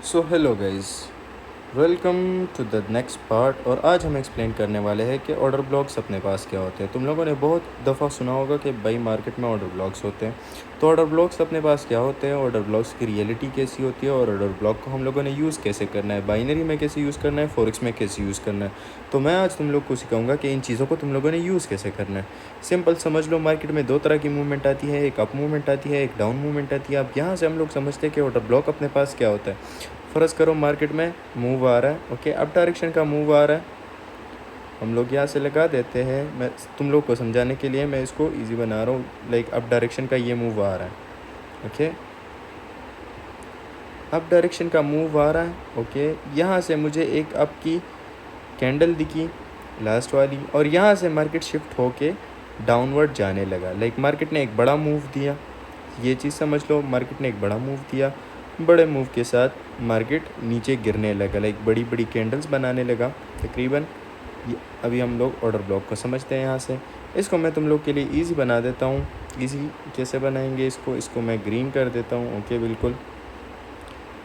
So hello guys, welcome to the next part. और आज हम एक्सप्लेन करने वाले हैं कि ऑर्डर ब्लॉक्स अपने पास क्या होते हैं। तुम लोगों ने बहुत दफ़ा सुना होगा कि भाई मार्केट में ऑर्डर ब्लॉक्स होते हैं। तो ऑर्डर ब्लॉक्स अपने पास क्या होते हैं, ऑर्डर ब्लॉक्स की रियलिटी कैसी होती है और ऑर्डर ब्लॉक को हम लोगों ने यूज़ कैसे करना है, बाइनरी में कैसे यूज़ करना है, फॉरेक्स में कैसे यूज़ करना है। तो मैं आज तुम लोग को सिखाऊंगा कि इन चीज़ों को तुम लोगों ने यूज़ कैसे करना है। सिंपल समझ लो, मार्केट में दो तरह की मूवमेंट आती है, एक अप मूवमेंट आती है, एक डाउन मूवमेंट आती है। अब यहाँ से हम लोग समझते हैं कि ऑर्डर ब्लॉक अपने पास क्या होता है। फ़र्ज़ करो मार्केट में मूव आ रहा है, ओके, अप डायरेक्शन का मूव आ रहा है। हम लोग यहाँ से लगा देते हैं, मैं तुम लोग को समझाने के लिए मैं इसको इजी बना रहा हूँ। लाइक अप डायरेक्शन का ये मूव आ रहा है, ओके, अप डायरेक्शन का मूव आ रहा है, ओके। यहाँ से मुझे एक अप की कैंडल दिखी लास्ट वाली, और यहाँ से मार्केट शिफ्ट होके डाउनवर्ड जाने लगा। लाइक मार्केट ने एक बड़ा मूव दिया, ये चीज़ समझ लो, मार्केट ने एक बड़ा मूव दिया, बड़े मूव के साथ मार्केट नीचे गिरने लगा, लाइक बड़ी बड़ी कैंडल्स बनाने लगा तकरीबन। अभी हम लोग ऑर्डर ब्लॉक को समझते हैं। यहाँ से इसको मैं तुम लोग के लिए इजी बना देता हूँ। इजी कैसे बनाएंगे इसको मैं ग्रीन कर देता हूँ, ओके, बिल्कुल।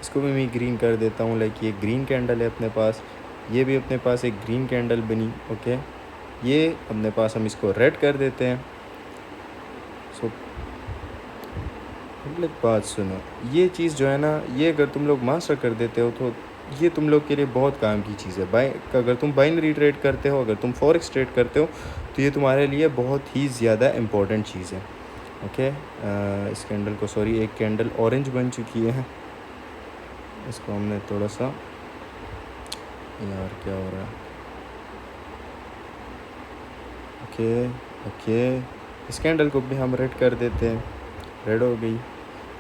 इसको भी मैं ग्रीन कर देता हूँ। लाइक ये ग्रीन कैंडल है अपने पास, ये भी अपने पास एक ग्रीन कैंडल बनी, ओके। ये अपने पास, हम इसको रेड कर देते हैं। सो एक बात सुनो, ये चीज़ जो है ना, ये अगर तुम लोग मास्टर कर देते हो तो ये तुम लोग के लिए बहुत काम की चीज़ है। अगर तुम बाइनरी ट्रेड करते हो, अगर तुम फॉरेक्स ट्रेड करते हो, तो ये तुम्हारे लिए बहुत ही ज़्यादा इम्पोर्टेंट चीज़ है, ओके। इस कैंडल को, सॉरी, एक कैंडल ऑरेंज बन चुकी है, इसको हमने थोड़ा सा, यार क्या हो रहा है, ओके ओके, इस कैंडल को भी हम रेड कर देते हैं, रेड हो गई।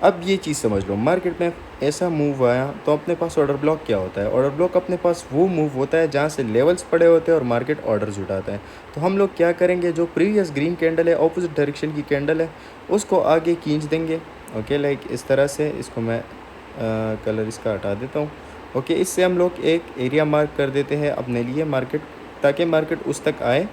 अब ये चीज़ समझ लो, मार्केट में ऐसा मूव आया तो अपने पास ऑर्डर ब्लॉक क्या होता है। ऑर्डर ब्लॉक अपने पास वो मूव होता है जहाँ से लेवल्स पड़े होते हैं और मार्केट ऑर्डर्स उठाता है। तो हम लोग क्या करेंगे, जो प्रीवियस ग्रीन कैंडल है, ऑपोजिट डायरेक्शन की कैंडल है, उसको आगे खींच देंगे, ओके। लाइक इस तरह से, इसको मैं कलर इसका हटा देता हूँ, ओके। इससे हम लोग एक एरिया मार्क कर देते हैं अपने लिए मार्केट, ताकि मार्केट उस तक आए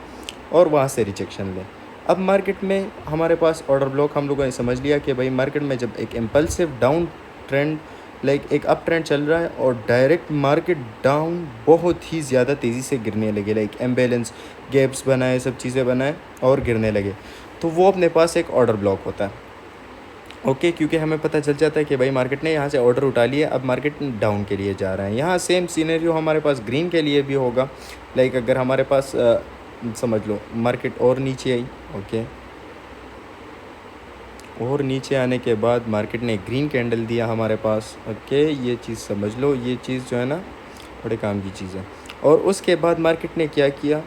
और वहाँ से रिजेक्शन लें। अब मार्केट में हमारे पास ऑर्डर ब्लॉक, हम लोगों ने समझ लिया कि भाई मार्केट में जब एक इम्पल्सिव डाउन ट्रेंड, लाइक एक अप ट्रेंड चल रहा है और डायरेक्ट मार्केट डाउन बहुत ही ज़्यादा तेज़ी से गिरने लगे, लाइक एम्बेलेंस गैप्स बनाए, सब चीज़ें बनाए और गिरने लगे, तो वो अपने पास एक ऑर्डर ब्लॉक होता है, ओके। क्योंकि हमें पता चल जाता है कि भाई मार्केट ने यहाँ से ऑर्डर उठा लिया, अब मार्केट डाउन के लिए जा रहा है। यहाँ सेम सीनरियो हमारे पास ग्रीन के लिए भी होगा। लाइक अगर हमारे पास समझ लो मार्केट और नीचे आई, ओके, और नीचे आने के बाद मार्केट ने ग्रीन कैंडल दिया हमारे पास, ओके। ये चीज़ समझ लो, ये चीज़ जो है ना बड़े काम की चीज़ है। और उसके बाद मार्केट ने क्या किया,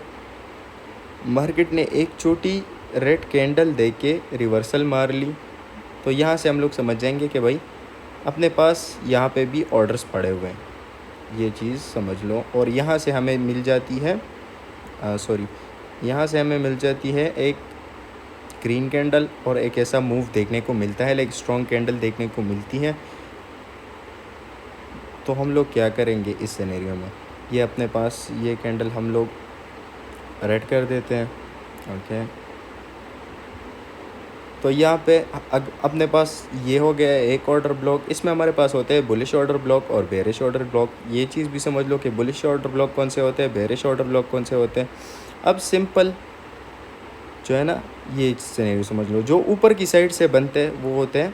मार्केट ने एक छोटी रेड कैंडल दे के रिवर्सल मार ली। तो यहाँ से हम लोग समझ जाएंगे कि भाई अपने पास यहाँ पे भी ऑर्डर्स पड़े हुए हैं, ये चीज़ समझ लो। और यहाँ से हमें मिल जाती है, सॉरी, यहाँ से हमें मिल जाती है एक ग्रीन कैंडल और एक ऐसा मूव देखने को मिलता है, लाइक स्ट्रॉन्ग कैंडल देखने को मिलती है। तो हम लोग क्या करेंगे इस सिनेरियो में, ये अपने पास ये कैंडल हम लोग रेड कर देते हैं, ओके। तो यहाँ पे अपने पास ये हो गया एक ऑर्डर ब्लॉक। इसमें हमारे पास होते हैं बुलिश ऑर्डर ब्लॉक और बेरिश ऑर्डर ब्लॉक। ये चीज़ भी समझ लो कि बुलिश ऑर्डर ब्लॉक कौन से होते हैं, बेरिश ऑर्डर ब्लॉक कौन से होते हैं। अब सिंपल जो है ना, ये सिनेरियो समझ लो, जो ऊपर की साइड से बनते हैं वो होते हैं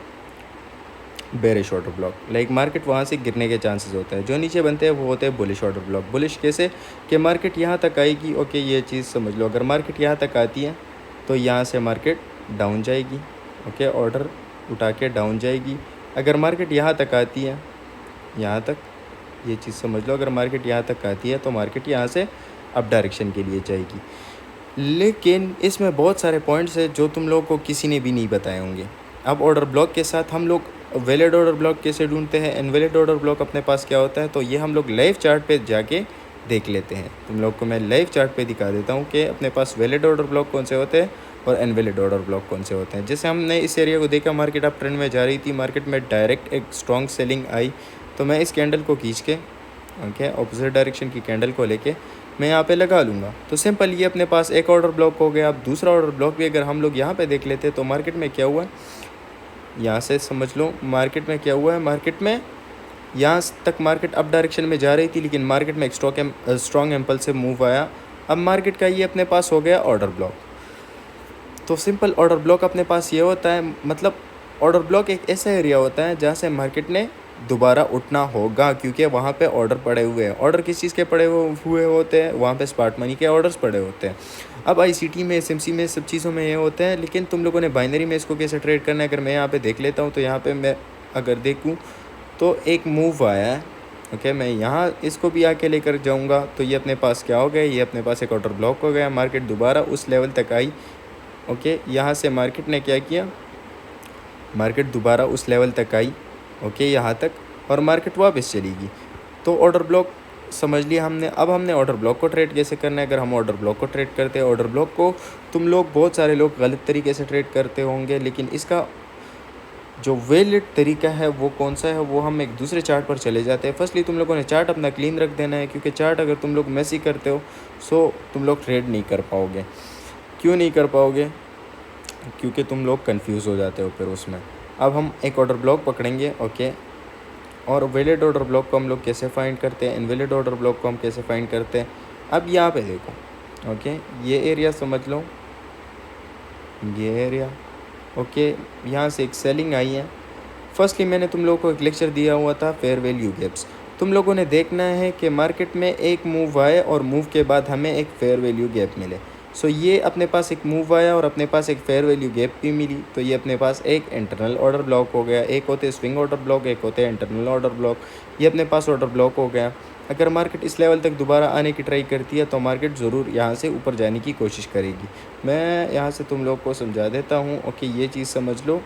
bearish order block, like market वहाँ से गिरने के चांसेस होते हैं। जो नीचे बनते हैं वो होते हैं बुलिश ऑर्डर ब्लॉक। बुलिश कैसे, कि मार्केट यहाँ तक आएगी, ओके, ये चीज़ समझ लो। अगर मार्केट यहाँ तक आती है तो यहाँ से मार्केट डाउन जाएगी, ओके, ऑर्डर उठा के डाउन जाएगी। अगर मार्केट यहाँ तक आती है, यहाँ तक, ये चीज़ समझ लो, अगर मार्केट यहाँ तक आती है तो मार्केट यहाँ से अप डायरेक्शन के लिए जाएगी। लेकिन इसमें बहुत सारे पॉइंट्स हैं जो तुम लोगों को किसी ने भी नहीं बताए होंगे। अब ऑर्डर ब्लॉक के साथ हम लोग वैलिड ऑर्डर ब्लॉक कैसे ढूंढते हैं, इनवैलिड ऑर्डर ब्लॉक अपने पास क्या होता है, तो ये हम लोग लाइव चार्ट पे जाके देख लेते हैं। तुम लोग को मैं लाइव चार्ट पे दिखा देता हूँ कि अपने पास वैलिड ऑर्डर ब्लॉक कौन से होते हैं और इनवैलिड ऑर्डर ब्लॉक कौन से होते हैं। जैसे हमने इस एरिया को देखा, मार्केट अप ट्रेंड में जा रही थी, मार्केट में डायरेक्ट एक स्ट्रॉन्ग सेलिंग आई, तो मैं इस कैंडल को खींच के, ओके, ऑपोजिट डायरेक्शन की कैंडल को लेके मैं यहाँ पे लगा लूँगा। तो सिंपल ये अपने पास एक ऑर्डर ब्लॉक हो गया। अब दूसरा ऑर्डर ब्लॉक भी अगर हम लोग यहाँ पे देख लेते तो मार्केट में क्या हुआ है, यहाँ से समझ लो मार्केट में क्या हुआ है। मार्केट में यहाँ तक मार्केट अप डायरेक्शन में जा रही थी, लेकिन मार्केट में एक स्ट्रॉन्ग इम्पल्सिव मूव आया। अब मार्केट का ये अपने पास हो गया ऑर्डर ब्लॉक। तो सिंपल ऑर्डर ब्लॉक अपने पास ये होता है, मतलब ऑर्डर ब्लॉक एक ऐसा एरिया होता है जहाँ से मार्केट ने दोबारा उठना होगा, क्योंकि वहाँ पे ऑर्डर पड़े हुए हैं। ऑर्डर किस चीज़ के पड़े हुए होते हैं? वहाँ पे स्मार्ट मनी के ऑर्डर्स पड़े होते हैं। अब आईसीटी में, एसएमसी में, सब चीज़ों में ये होते हैं, लेकिन तुम लोगों ने बाइनरी में इसको कैसे ट्रेड करना है अगर मैं यहाँ पे देख लेता हूँ, तो यहाँ पे मैं अगर देखूँ तो एक मूव आया है। ओके, मैं यहाँ इसको भी आके लेकर जाऊँगा तो ये अपने पास क्या हो गया, ये अपने पास एक ऑर्डर ब्लॉक हो गया। मार्केट दोबारा उस लेवल तक आई। ओके, यहाँ से मार्केट ने क्या किया, मार्केट दोबारा उस लेवल तक आई। ओके, यहाँ तक, और मार्केट वापस चलेगी। तो ऑर्डर ब्लॉक समझ लिया हमने। अब हमने ऑर्डर ब्लॉक को ट्रेड कैसे करना है? अगर हम ऑर्डर ब्लॉक को ट्रेड करते हैं, ऑर्डर ब्लॉक को तुम लोग, बहुत सारे लोग गलत तरीके से ट्रेड करते होंगे, लेकिन इसका जो वैलिड तरीका है वो कौन सा है, वो हम एक दूसरे चार्ट पर चले जाते हैं। फर्स्टली तुम लोगों ने चार्ट अपना क्लीन रख देना है, क्योंकि चार्ट अगर तुम लोग मैसी करते हो सो तुम लोग ट्रेड नहीं कर पाओगे। क्यों नहीं कर पाओगे? क्योंकि तुम लोग कंफ्यूज हो जाते हो फिर उसमें। अब हम एक ऑर्डर ब्लॉक पकड़ेंगे। ओके, और वैलिड ऑर्डर ब्लॉक को हम लोग कैसे फाइंड करते हैं, इनवैलिड ऑर्डर ब्लॉक को हम कैसे फाइंड करते हैं। अब यहाँ पे देखो, ओके, ये एरिया समझ लो, ये एरिया। ओके, यहाँ से एक सेलिंग आई है। फर्स्टली मैंने तुम लोगों को एक लेक्चर दिया हुआ था फेयर वैल्यू गैप्स। तुम लोगों ने देखना है कि मार्केट में एक मूव आए और मूव के बाद हमें एक फेयर वैल्यू गैप मिले। सो ये अपने पास एक मूव आया और अपने पास एक फेयर वैल्यू गैप भी मिली, तो ये अपने पास एक इंटरनल ऑर्डर ब्लॉक हो गया। एक होते स्विंग ऑर्डर ब्लॉक, एक होते हैं इंटरनल ऑर्डर ब्लॉक। ये अपने पास ऑर्डर ब्लॉक हो गया। अगर मार्केट इस लेवल तक दोबारा आने की ट्राई करती है तो मार्केट ज़रूर यहाँ से ऊपर जाने की कोशिश करेगी। मैं यहाँ से तुम लोग को समझा देता हूँ। ओके, ये चीज़ समझ लो।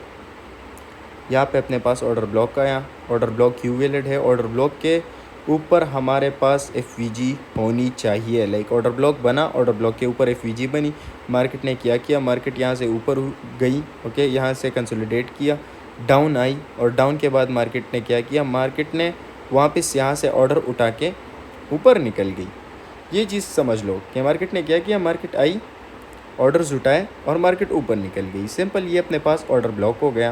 यहाँ पे अपने पास ऑर्डर ब्लॉक का, यहाँ ऑर्डर ब्लॉक क्यू वैलिड है। ऑर्डर ब्लॉक के ऊपर हमारे पास एफवीजी होनी चाहिए। लाइक ऑर्डर ब्लॉक बना, ऑर्डर ब्लॉक के ऊपर एफवीजी बनी। मार्केट ने क्या किया, मार्केट यहाँ से ऊपर गई। ओके, यहाँ से कंसोलिडेट किया, डाउन आई, और डाउन के बाद मार्केट ने क्या किया, मार्केट ने वापस यहाँ से ऑर्डर उठा के ऊपर निकल गई। ये चीज़ समझ लो कि मार्केट ने क्या किया, मार्केट आई, ऑर्डर्स उठाए और मार्केट ऊपर निकल गई। सिंपल, ये अपने पास ऑर्डर ब्लॉक हो गया।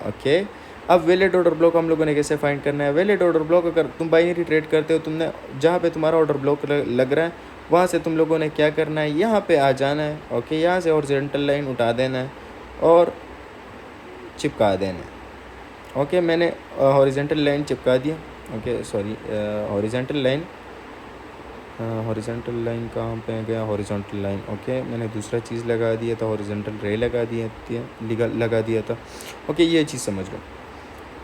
ओके, अब वैलिड ऑर्डर ब्लॉक हम लोगों ने कैसे फाइंड करना है? वैलिड ऑर्डर ब्लॉक, अगर तुम बाइनरी ट्रेड करते हो, तुमने जहाँ पे तुम्हारा ऑर्डर ब्लॉक लग रहा है वहाँ से तुम लोगों ने क्या करना है, यहाँ पे आ जाना है। ओके, यहाँ से हॉरिजॉन्टल लाइन उठा देना है और चिपका देना है। ओके, मैंने हॉरिजॉन्टल लाइन चिपका दिया। Okay, sorry, horizontal line, horizontal line कहाँ पे गया, हॉरिजॉन्टल लाइन। ओके, मैंने दूसरा चीज़ लगा दिया था, हॉरिजॉन्टल रे लगा दिया था। ओके, ये चीज़ समझ लो।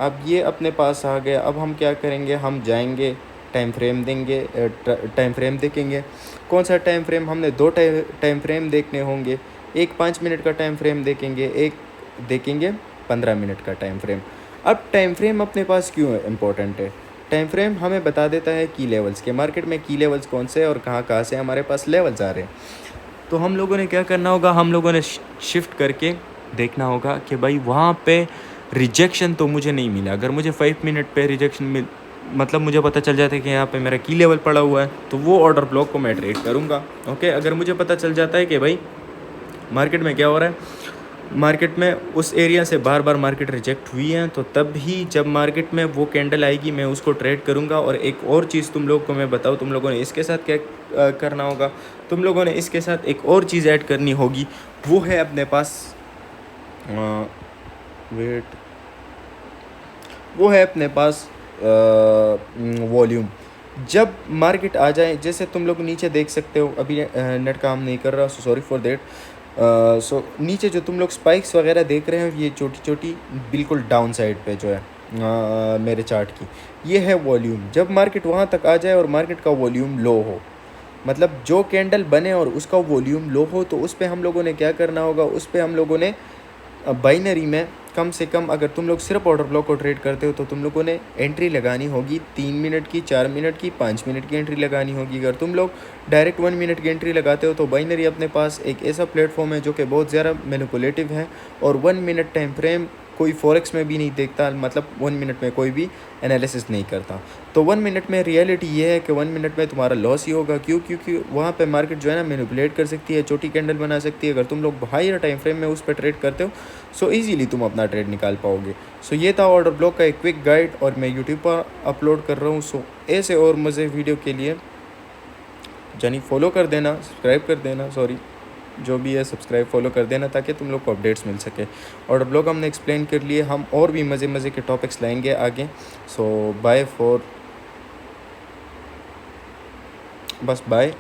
अब ये अपने पास आ गया। अब हम क्या करेंगे, हम जाएंगे टाइम फ्रेम देंगे, टाइम फ्रेम देखेंगे। कौन सा टाइम फ्रेम? हमने दो टाइम फ्रेम देखने होंगे। एक 5 मिनट का टाइम फ्रेम देखेंगे, एक देखेंगे 15 मिनट का टाइम फ्रेम। अब टाइम फ्रेम अपने पास क्यों इम्पोर्टेंट है? टाइम फ्रेम हमें बता देता है की लेवल्स के, मार्केट में की लेवल्स कौन से और कहाँ कहाँ से हमारे पास लेवल्स आ रहे हैं। तो हम लोगों ने क्या करना होगा, हम लोगों ने शिफ्ट करके देखना होगा कि भाई वहाँ पे रिजेक्शन तो मुझे नहीं मिला। अगर मुझे 5 मिनट पे रिजेक्शन मतलब मुझे पता चल जाता है कि यहाँ पे मेरा की लेवल पड़ा हुआ है, तो वो ऑर्डर ब्लॉक को मैं ट्रेड करूँगा। ओके, अगर मुझे पता चल जाता है कि भाई मार्केट में क्या हो रहा है, मार्केट में उस एरिया से बार बार मार्केट रिजेक्ट हुई है, तो तब ही जब मार्केट में वो कैंडल आएगी मैं उसको ट्रेड करूँगा। और एक और चीज़ तुम लोग को मैं बताऊँ, तुम लोगों ने इसके साथ क्या करना होगा, तुम लोगों ने इसके साथ एक और चीज़ ऐड करनी होगी, वो है अपने पास वो है अपने पास वॉल्यूम। जब मार्केट आ जाए, जैसे तुम लोग नीचे देख सकते हो, अभी नेट काम नहीं कर रहा, सो सॉरी फॉर देट। सो नीचे जो तुम लोग स्पाइक्स वगैरह देख रहे हो, ये छोटी छोटी बिल्कुल डाउन साइड पे जो है मेरे चार्ट की, ये है वॉल्यूम। जब मार्केट वहाँ तक आ जाए और मार्केट का वॉल्यूम लो हो, मतलब जो कैंडल बने और उसका वॉल्यूम लो हो, तो उस पर हम लोगों ने क्या करना होगा, उस पर हम लोगों ने बाइनरी में कम से कम, अगर तुम लोग सिर्फ ऑर्डर ब्लॉक को ट्रेड करते हो तो तुम लोगों ने एंट्री लगानी होगी 3 मिनट की, 4 मिनट की, 5 मिनट की एंट्री लगानी होगी। अगर तुम लोग डायरेक्ट 1 मिनट की एंट्री लगाते हो तो बाइनरी अपने पास एक ऐसा प्लेटफॉर्म है जो कि बहुत ज़्यादा मैनिपुलेटिव है, और 1 मिनट टाइम फ्रेम कोई फॉरेक्स में भी नहीं देखता, मतलब 1 मिनट में कोई भी एनालिसिस नहीं करता। तो 1 मिनट में रियलिटी ये है कि 1 मिनट में तुम्हारा लॉस ही होगा। क्यों? क्योंकि वहाँ पे मार्केट जो है ना मैनिपुलेट कर सकती है, छोटी कैंडल बना सकती है। अगर तुम लोग हायर टाइम फ्रेम में उस पर ट्रेड करते हो सो ईज़िली तुम अपना ट्रेड निकाल पाओगे। सो ये था ऑर्डर ब्लॉक का एक क्विक गाइड, और मैं यूट्यूब पर अपलोड कर रहा हूँ। सो ऐसे और मज़े वीडियो के लिए यानी फॉलो कर देना, सब्सक्राइब कर देना, सॉरी जो भी है सब्सक्राइब फॉलो कर देना, ताकि तुम लोग को अपडेट्स मिल सके। ऑर्डर ब्लॉक हमने एक्सप्लेन कर लिए, हम और भी मज़े मज़े के टॉपिक्स लाएंगे आगे। सो बाय फॉर, बस बाय।